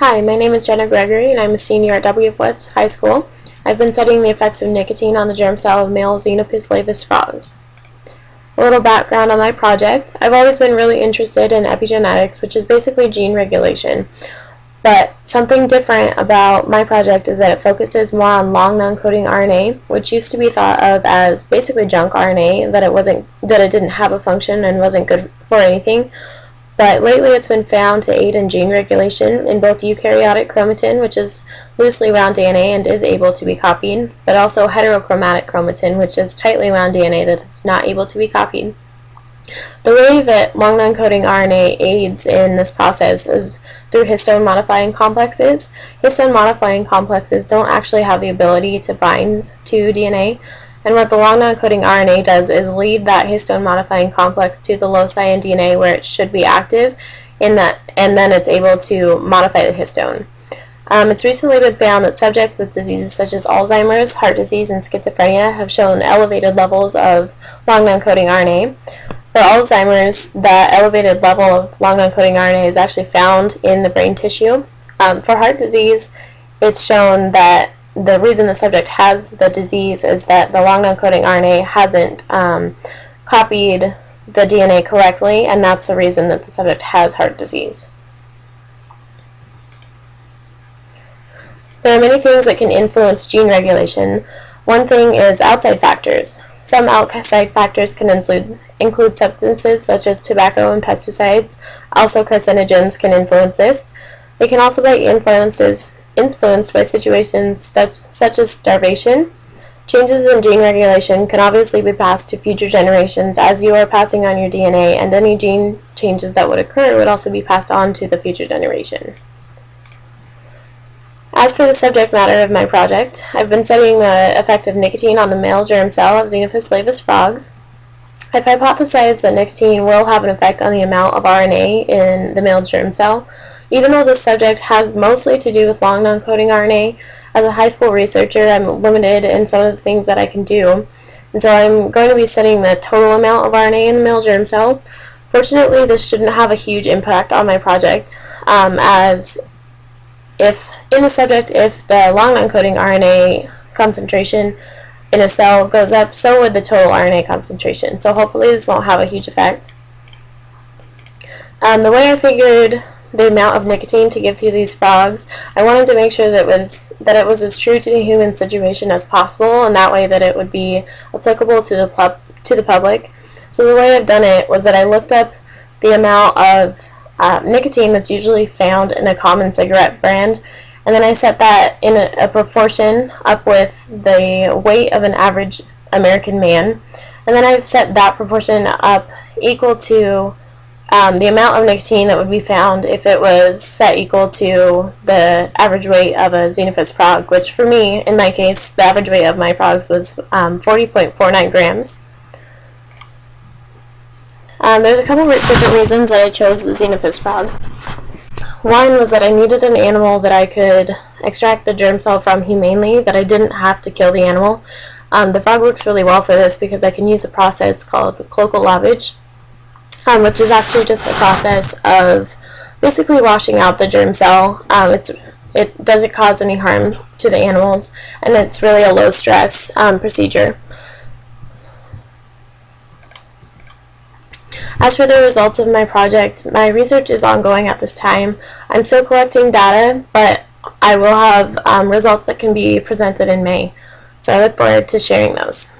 Hi, my name is Jenna Gregory and I'm a senior at WF High School. I've been studying the effects of nicotine on the germ cell of male Xenopus Laevis frogs. A little background on my project. I've always been really interested in epigenetics, which is basically gene regulation. But something different about my project is that it focuses more on long non-coding RNA, which used to be thought of as basically junk RNA, that it didn't have a function and wasn't good for anything. But lately it's been found to aid in gene regulation in both eukaryotic chromatin, which is loosely wound DNA and is able to be copied, but also heterochromatic chromatin, which is tightly wound DNA that is not able to be copied. The way that long non-coding RNA aids in this process is through histone modifying complexes. Histone modifying complexes don't actually have the ability to bind to DNA, and what the long non-coding RNA does is lead that histone modifying complex to the loci in DNA where it should be active, and then it's able to modify the histone. It's recently been found that subjects with diseases such as Alzheimer's, heart disease, and schizophrenia have shown elevated levels of long non-coding RNA. For Alzheimer's, the elevated level of long non-coding RNA is actually found in the brain tissue. For heart disease, it's shown that the reason the subject has the disease is that the long non-coding RNA hasn't copied the DNA correctly, and that's the reason that the subject has heart disease. There are many things that can influence gene regulation. One thing is outside factors. Some outside factors can include substances such as tobacco and pesticides. Also, carcinogens can influence this. They can also be influenced by situations such as starvation. Changes in gene regulation can obviously be passed to future generations as you are passing on your DNA, and any gene changes that would occur would also be passed on to the future generation. As for the subject matter of my project, I've been studying the effect of nicotine on the male germ cell of Xenopus Laevis frogs. I've hypothesized that nicotine will have an effect on the amount of RNA in the male germ cell. Even though this subject has mostly to do with long non-coding RNA, as a high school researcher, I'm limited in some of the things that I can do. And so I'm going to be studying the total amount of RNA in the male germ cell. Fortunately, this shouldn't have a huge impact on my project, as if the long non-coding RNA concentration in a cell goes up, so would the total RNA concentration. So hopefully this won't have a huge effect. The way I figured the amount of nicotine to give through these frogs, I wanted to make sure that it was as true to the human situation as possible, and that way that it would be applicable to the public. So the way I've done it was that I looked up the amount of nicotine that's usually found in a common cigarette brand, and then I set that in a proportion up with the weight of an average American man, and then I've set that proportion up equal to the amount of nicotine that would be found if it was set equal to the average weight of a Xenopus frog, which for me, in my case, the average weight of my frogs was 40.49 grams. There's a couple of different reasons that I chose the Xenopus frog. One was that I needed an animal that I could extract the germ cell from humanely, that I didn't have to kill the animal. The frog works really well for this because I can use a process called cloacal lavage, which is actually just a process of basically washing out the germ cell. It doesn't cause any harm to the animals, and it's really a low-stress procedure. As for the results of my project, my research is ongoing at this time. I'm still collecting data, but I will have results that can be presented in May. So I look forward to sharing those.